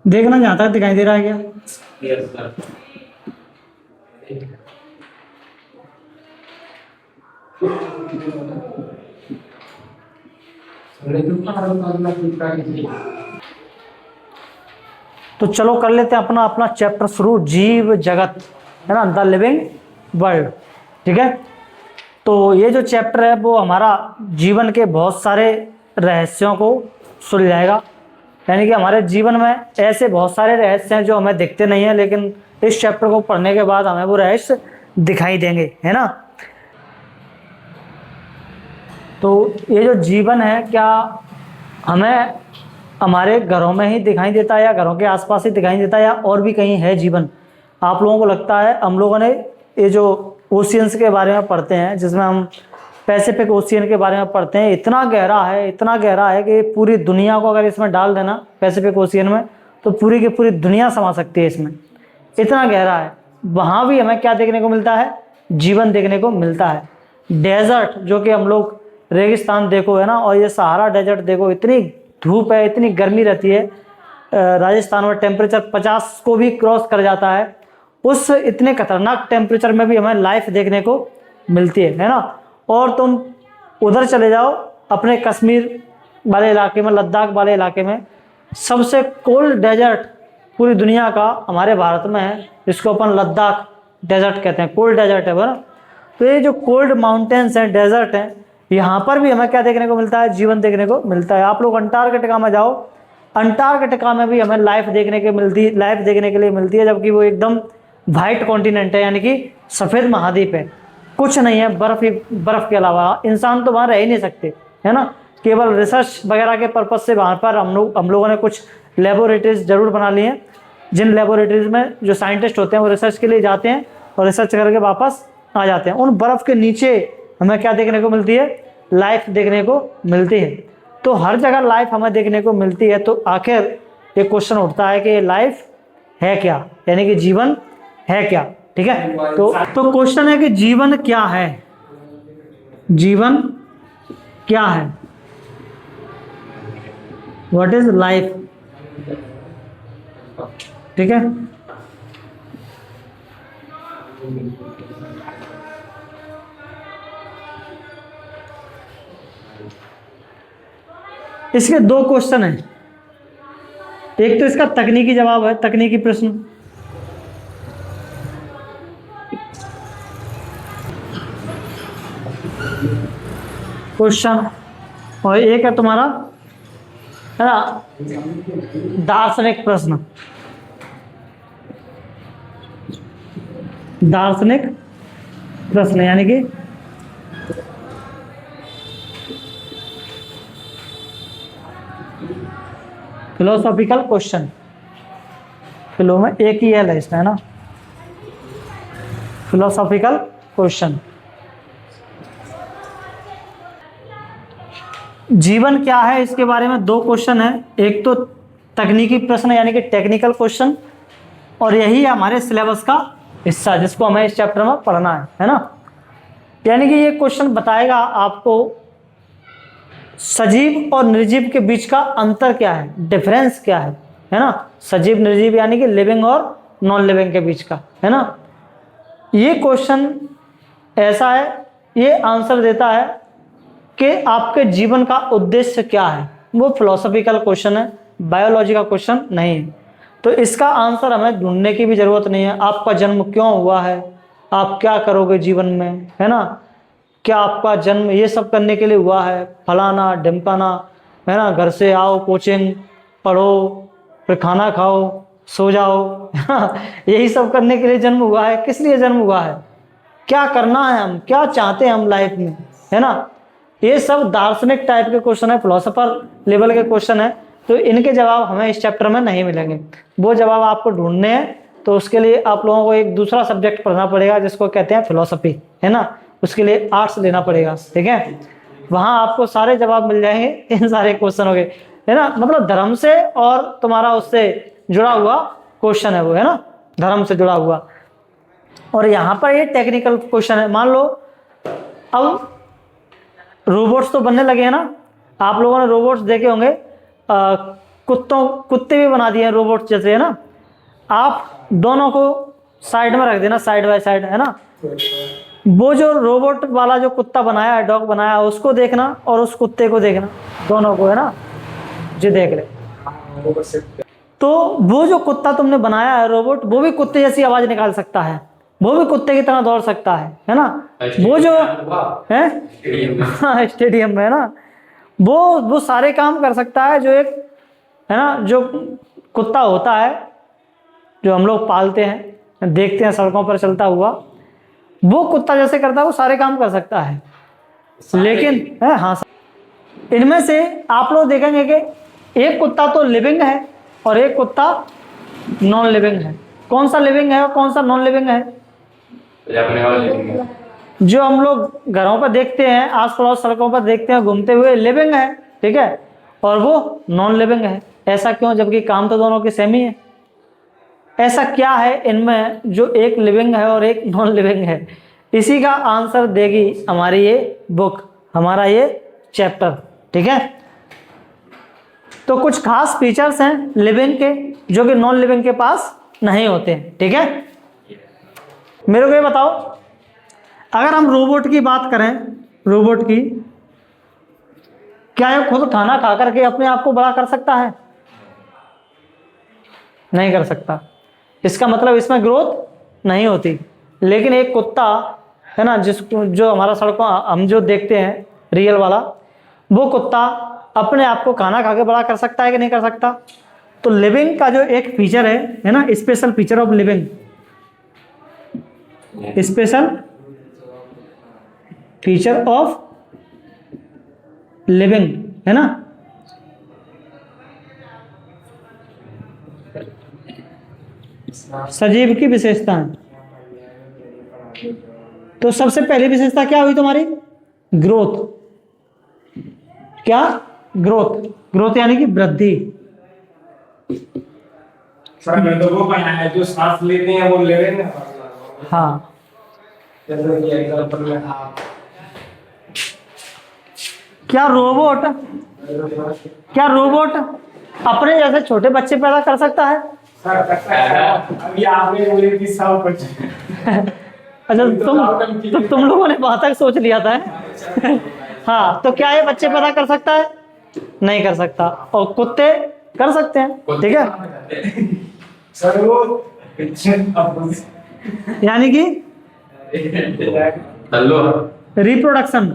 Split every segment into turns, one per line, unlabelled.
देखना जहाँ तक दिखाई दे रहा है क्या?
Yes sir.
तो चलो कर लेते हैं अपना अपना चैप्टर शुरू, जीव जगत, है ना, द लिविंग वर्ल्ड। ठीक है, तो ये जो चैप्टर है वो हमारा जीवन के बहुत सारे रहस्यों को सुलझाएगा। यानी कि हमारे जीवन में ऐसे बहुत सारे रहस्य हैं जो हमें दिखते नहीं है, लेकिन इस चैप्टर को पढ़ने के बाद हमें वो रहस्य दिखाई देंगे, है ना। तो ये जो जीवन है, क्या हमें हमारे घरों में ही दिखाई देता है या घरों के आसपास ही दिखाई देता है या और भी कहीं है जीवन? आप लोगों को लगता है, हम लोगों ने ये जो ओशियंस के बारे में पढ़ते हैं, जिसमें हम पैसिफिक ओशियन के बारे में पढ़ते हैं, इतना गहरा है, इतना गहरा है कि पूरी दुनिया को अगर इसमें डाल देना पैसिफिक ओशियन में, तो पूरी की पूरी दुनिया समा सकती है इसमें, इतना गहरा है। वहाँ भी हमें क्या देखने को मिलता है? जीवन देखने को मिलता है। डेजर्ट, जो कि हम लोग रेगिस्तान देखो, है ना, और ये सहारा डेजर्ट देखो, इतनी धूप है, इतनी गर्मी रहती है, राजस्थान में टेम्परेचर 50 को भी क्रॉस कर जाता है। उस इतने खतरनाक टेम्परेचर में भी हमें लाइफ देखने को मिलती है ना। और तुम उधर चले जाओ अपने कश्मीर वाले इलाके में, लद्दाख वाले इलाके में, सबसे कोल्ड डेजर्ट पूरी दुनिया का हमारे भारत में है, जिसको अपन लद्दाख डेजर्ट कहते हैं, कोल्ड डेजर्ट है वो ना। तो ये जो कोल्ड माउंटेन्स हैं, डेजर्ट हैं, यहाँ पर भी हमें क्या देखने को मिलता है? जीवन देखने को मिलता है। आप लोग अंटार्कटिका में जाओ, अंटार्कटिका में भी हमें लाइफ देखने के लिए मिलती है, जबकि वो एकदम वाइट कॉन्टिनेंट है, यानी कि सफ़ेद महाद्वीप है, कुछ नहीं है, बर्फ ही बर्फ के अलावा। इंसान तो वहाँ रह ही नहीं सकते, है ना। केवल रिसर्च वगैरह के पर्पज़ से वहाँ पर हम लोगों ने कुछ लेबोरेटरीज जरूर बना ली हैं, जिन लेबोरेटरीज में जो साइंटिस्ट होते हैं वो रिसर्च के लिए जाते हैं और रिसर्च करके वापस आ जाते हैं। उन बर्फ़ के नीचे हमें क्या देखने को मिलती है? लाइफ देखने को मिलती है। तो हर जगह लाइफ हमें देखने को मिलती है, तो आखिर ये क्वेश्चन उठता है कि लाइफ है क्या, यानी कि जीवन है क्या? ठीक है, तो क्वेश्चन है कि जीवन क्या है? जीवन क्या है? What is life? ठीक है, इसके दो क्वेश्चन हैं। एक तो इसका तकनीकी जवाब है, तकनीकी प्रश्न, क्वेश्चन, और एक है तुम्हारा, है ना, दार्शनिक प्रश्न। दार्शनिक प्रश्न यानी कि फिलोसॉफिकल क्वेश्चन। फिलो में एक ही है इसमें, है ना, फिलोसॉफिकल क्वेश्चन। जीवन क्या है, इसके बारे में दो क्वेश्चन है। एक तो तकनीकी प्रश्न यानी कि टेक्निकल क्वेश्चन, और यही है हमारे सिलेबस का हिस्सा जिसको हमें इस चैप्टर में पढ़ना है ना। यानी कि ये क्वेश्चन बताएगा आपको सजीव और निर्जीव के बीच का अंतर क्या है, डिफरेंस क्या है ना। सजीव निर्जीव यानी कि लिविंग और नॉन लिविंग के बीच का, है ना। ये क्वेश्चन ऐसा है, ये आंसर देता है कि आपके जीवन का उद्देश्य क्या है। वो फिलोसॉफिकल क्वेश्चन है, बायोलॉजी का क्वेश्चन नहीं है। तो इसका आंसर हमें ढूंढने की भी जरूरत नहीं है। आपका जन्म क्यों हुआ है, आप क्या करोगे जीवन में, है ना, क्या आपका जन्म ये सब करने के लिए हुआ है, फलाना ढिमकाना, है ना, घर से आओ, कोचिंग पढ़ो, फिर खाना खाओ, सो जाओ, यही सब करने के लिए जन्म हुआ है। किस लिए जन्म हुआ है, क्या करना है, हम क्या चाहते हैं हम लाइफ में, है ना। ये सब दार्शनिक टाइप के क्वेश्चन है, फिलोसोफर लेवल के क्वेश्चन है। तो इनके जवाब हमें इस चैप्टर में नहीं मिलेंगे, वो जवाब आपको ढूंढने हैं। तो उसके लिए आप लोगों को एक दूसरा सब्जेक्ट पढ़ना पड़ेगा जिसको कहते हैं फिलोसफी, है ना। उसके लिए आर्ट्स लेना पड़ेगा, ठीक है। वहाँ आपको सारे जवाब मिल जाएंगे इन सारे क्वेश्चनों के, है ना। मतलब धर्म से और तुम्हारा उससे जुड़ा हुआ क्वेश्चन है वो, है ना, धर्म से जुड़ा हुआ। और यहाँ पर ये टेक्निकल क्वेश्चन है। मान लो अब रोबोट्स तो बनने लगे हैं ना, आप लोगों ने रोबोट्स देखे होंगे। कुत्ते भी बना दिए हैं रोबोट जैसे, है ना। आप दोनों को साइड में रख देना, साइड बाय साइड, है ना। वो जो रोबोट वाला जो कुत्ता बनाया है, डॉग बनाया है, उसको देखना और उस कुत्ते को देखना, दोनों को, है ना, जी देख ले। तो वो जो कुत्ता तुमने बनाया है रोबोट, वो भी कुत्ते जैसी आवाज निकाल सकता है, वो भी कुत्ते की तरह दौड़ सकता है ना। वो जो है हाँ स्टेडियम में, है ना, वो सारे काम कर सकता है जो एक, है ना, जो कुत्ता होता है जो हम लोग पालते हैं, देखते हैं सड़कों पर चलता हुआ, वो कुत्ता जैसे करता है, वो सारे काम कर सकता है। लेकिन हाँ, इनमें से आप लोग देखेंगे कि एक कुत्ता तो लिविंग है और एक कुत्ता नॉन लिविंग है। कौन सा लिविंग है और कौन सा नॉन लिविंग है? जो हम लोग घरों पर देखते हैं, आस पड़ोस सड़कों पर देखते हैं घूमते हुए, लिविंग है, ठीक है, और वो नॉन लिविंग है। ऐसा क्यों, जबकि काम तो दोनों के सेम ही है? ऐसा क्या है इनमें जो एक लिविंग है और एक नॉन लिविंग है? इसी का आंसर देगी हमारी ये बुक, हमारा ये चैप्टर, ठीक है। तो कुछ खास फीचर्स हैं लिविंग के जो कि नॉन लिविंग के पास नहीं होते हैं, ठीक है। मेरे को ये बताओ, अगर हम रोबोट की बात करें, रोबोट की, क्या ये खुद खाना खा करके अपने आप को बड़ा कर सकता है? नहीं कर सकता। इसका मतलब इसमें ग्रोथ नहीं होती। लेकिन एक कुत्ता, है ना, जिसको जो हमारा सड़कों हम जो देखते हैं रियल वाला, वो कुत्ता अपने आप को खाना खा के बड़ा कर सकता है कि नहीं कर सकता? तो लिविंग का जो एक फीचर है ना, special feature of living, special feature of living, है ना, सजीव की विशेषताएं। तो सबसे पहली विशेषता क्या हुई तुम्हारी? ग्रोथ। क्या? ग्रोथ। ग्रोथ यानी कि वृद्धि।
सर मैं तो वो बनाया है जो सांस लेते हैं वो लिविंग है।
हाँ,
जैसे कि एग्जांपल में आप
क्या रोबोट अपने जैसे छोटे बच्चे पैदा कर सकता है?
सर करता है। अभी आपने बोले कि सब कुछ
अच्छा, तुम लोगों ने वहां तक सोच लिया था हाँ, तो क्या ये बच्चे पैदा कर सकता है? नहीं कर सकता। और कुत्ते कर सकते हैं, ठीक है।
सर वो
यानी कि रिप्रोडक्शन,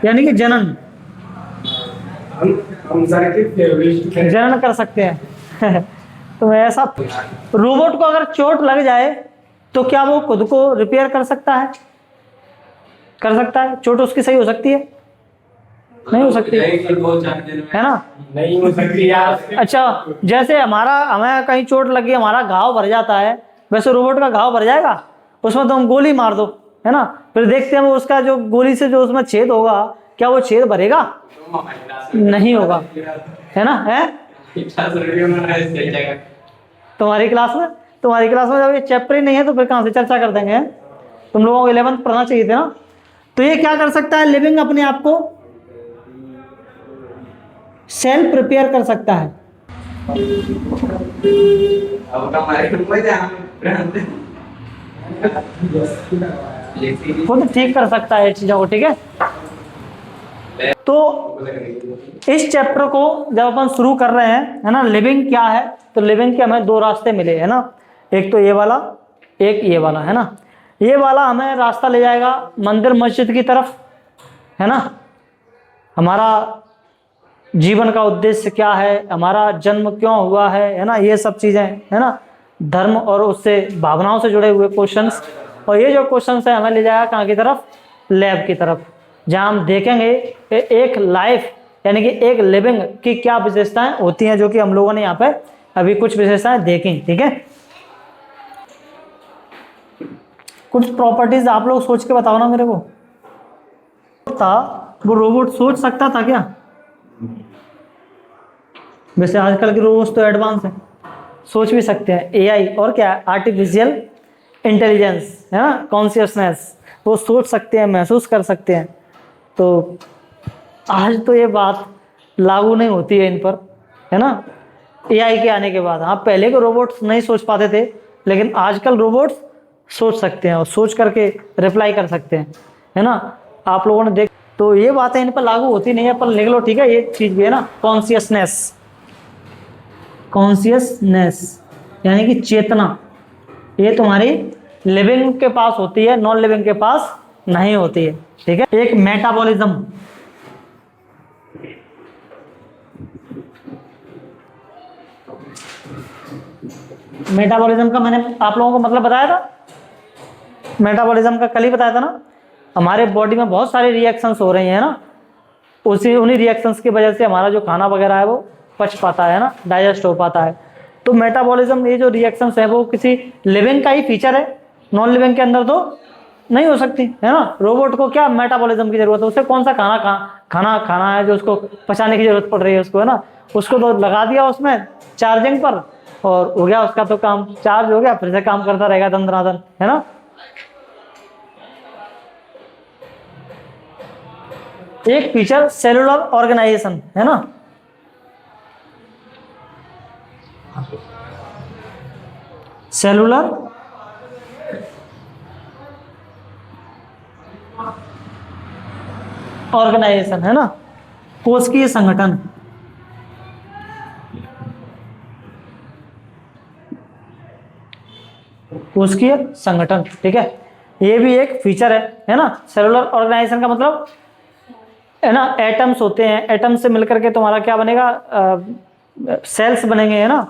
यानी कि जनन,
हम सर के फेवरेट
जनन कर सकते हैं तो ऐसा रोबोट को अगर चोट लग जाए तो क्या वो खुद को रिपेयर कर सकता है? कर सकता है? चोट उसकी सही हो सकती है? नहीं हो सकती, है ना,
नहीं हो सकती यार।
अच्छा, जैसे हमें कहीं चोट लगी, हमारा घाव भर जाता है, वैसे रोबोट का घाव भर जाएगा? उसमें तो हम गोली मार दो, है ना, फिर देखते हैं वो उसका जो गोली से जो उसमें छेद होगा, क्या वो छेद भरेगा? नहीं होगा, है ना। है तुम्हारी क्लास में जब ये चैप्टर ही नहीं है तो फिर कहां से चर्चा कर देंगे? तुम लोगों को 11th पढ़ना चाहिए था ना। तो ये क्या कर सकता है? लिविंग अपने आप को सेल्फ प्रिपेयर कर सकता है। खुद ठीक कर सकता है चीजों को, ठीक है। तो इस चैप्टर को जब अपन शुरू कर रहे हैं, है ना, लिविंग क्या है, तो लिविंग के हमें दो रास्ते मिले, है ना, एक तो ये वाला, एक ये वाला, है ना। ये वाला हमें रास्ता ले जाएगा मंदिर मस्जिद की तरफ, है ना। हमारा जीवन का उद्देश्य क्या है, हमारा जन्म क्यों हुआ है ना, ये सब चीजें, है ना, धर्म और उससे भावनाओं से जुड़े हुए क्वेश्चंस। और ये जो क्वेश्चंस है हमें ले जाएगा कहाँ की तरफ? लैब की तरफ, जहां हम देखेंगे कि एक लाइफ यानी कि एक लिविंग की क्या विशेषताएं होती हैं, जो कि हम लोगों ने यहाँ पे अभी कुछ विशेषताएं देखी, ठीक है। कुछ प्रॉपर्टीज आप लोग सोच के बताओ ना मेरे को। था वो रोबोट सोच सकता था क्या? वैसे आजकल के रोबोट्स तो एडवांस हैं, सोच भी सकते हैं। एआई और क्या, आर्टिफिशियल इंटेलिजेंस, है ना, कॉन्शियसनेस, वो सोच सकते हैं, महसूस कर सकते हैं। तो आज तो ये बात लागू नहीं होती है इन पर, है ना, एआई के आने के बाद। हाँ, पहले के रोबोट्स नहीं सोच पाते थे, लेकिन आजकल रोबोट्स सोच सकते हैं और सोच करके रिप्लाई कर सकते हैं, है ना। आप लोगों ने देख, तो ये बातें इन पर लागू होती नहीं है, पर लिख लो, ठीक है। ये चीज भी है ना, कॉन्शियसनेस, कॉन्शियसनेस यानी कि चेतना, ये तुम्हारी लिविंग के पास होती है, नॉन लिविंग के पास नहीं होती है, ठीक है। एक मेटाबॉलिज्म, मेटाबॉलिज्म का मैंने आप लोगों को मतलब बताया था, मेटाबॉलिज्म का कल ही बताया था ना। हमारे बॉडी में बहुत सारे रिएक्शंस हो रहे हैं ना, उन्हीं रिएक्शंस की वजह से हमारा जो खाना वगैरह है वो पच पाता है ना, डाइजेस्ट हो पाता है। तो मेटाबॉलिज्म, ये जो रिएक्शंस है वो किसी लिविंग का ही फीचर है, नॉन लिविंग के अंदर तो नहीं हो सकती, है ना। रोबोट को क्या मेटाबॉलिज्म की जरूरत है, उसे कौन सा खाना है जो उसको पचाने की जरूरत पड़ रही है उसको, है ना। उसको तो लगा दिया उसमें चार्जिंग पर और हो गया उसका तो काम, चार्ज हो गया, फिर से काम करता रहेगा दन दनादन, है ना। एक फीचर सेलुलर ऑर्गेनाइजेशन, है ना। सेलुलर ऑर्गेनाइजेशन, है ना, कोशिकीय संगठन। कोशिकीय संगठन, ठीक है। ये भी एक फीचर है ना। सेलुलर ऑर्गेनाइजेशन का मतलब है ना, एटम्स होते हैं, एटम से मिलकर के तुम्हारा क्या बनेगा, सेल्स बनेंगे, है ना।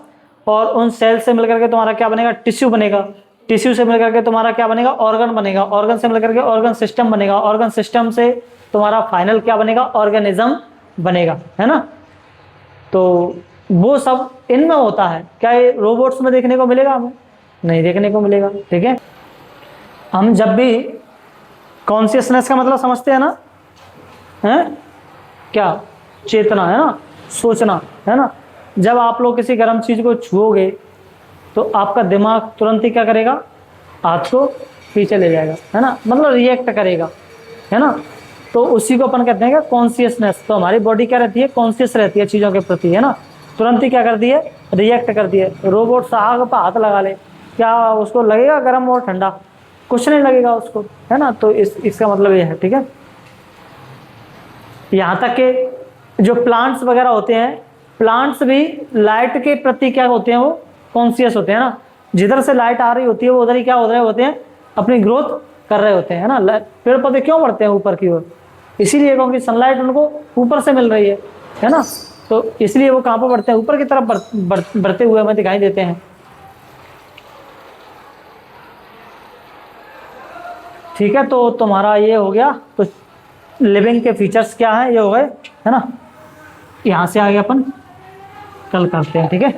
और उन सेल्स से मिलकर के तुम्हारा क्या बनेगा, टिश्यू बनेगा। टिश्यू से मिलकर के तुम्हारा क्या बनेगा, ऑर्गन बनेगा। ऑर्गन से मिलकर के ऑर्गन सिस्टम बनेगा। ऑर्गन सिस्टम से तुम्हारा फाइनल क्या बनेगा, ऑर्गेनिज्म बनेगा, है ना। तो वो सब इनमें होता है। क्या ये रोबोट्स में देखने को मिलेगा? हमें नहीं देखने को मिलेगा, ठीक है। हम जब भी कॉन्शियसनेस का मतलब समझते हैं ना, है क्या, चेतना, है ना, सोचना, है ना। जब आप लोग किसी गर्म चीज को छुओगे तो आपका दिमाग तुरंत ही क्या करेगा, हाथ को पीछे ले जाएगा, है ना, मतलब रिएक्ट करेगा, है ना। तो उसी को अपन कहते हैं कॉन्शियसनेस। तो हमारी बॉडी क्या रहती है, कॉन्शियस रहती है चीजों के प्रति, है ना, तुरंत ही क्या करती है, रिएक्ट करती है। रोबोट आग पर हाथ लगा ले, क्या उसको लगेगा गर्म और ठंडा? कुछ नहीं लगेगा उसको, है ना। तो इसका मतलब ये है, ठीक है। यहाँ तक के जो प्लांट्स वगैरह होते हैं, प्लांट्स भी लाइट के प्रति क्या होते हैं, वो कॉन्शियस होते हैं ना। जिधर से लाइट आ रही होती है वो उधर ही क्या हो रहे होते हैं, अपनी ग्रोथ कर रहे होते हैं, है ना। पेड़ पौधे क्यों बढ़ते हैं ऊपर की ओर? इसीलिए क्योंकि सनलाइट उनको ऊपर से मिल रही है ना। तो इसलिए वो कहाँ पर बढ़ते हैं, ऊपर की तरफ बढ़ते हुए हमें दिखाई देते हैं, ठीक है। तो तुम्हारा ये हो गया। तो लिविंग के फीचर्स क्या हैं, ये हो गए, है ना। यहाँ से आगे अपन कल करते हैं, ठीक है।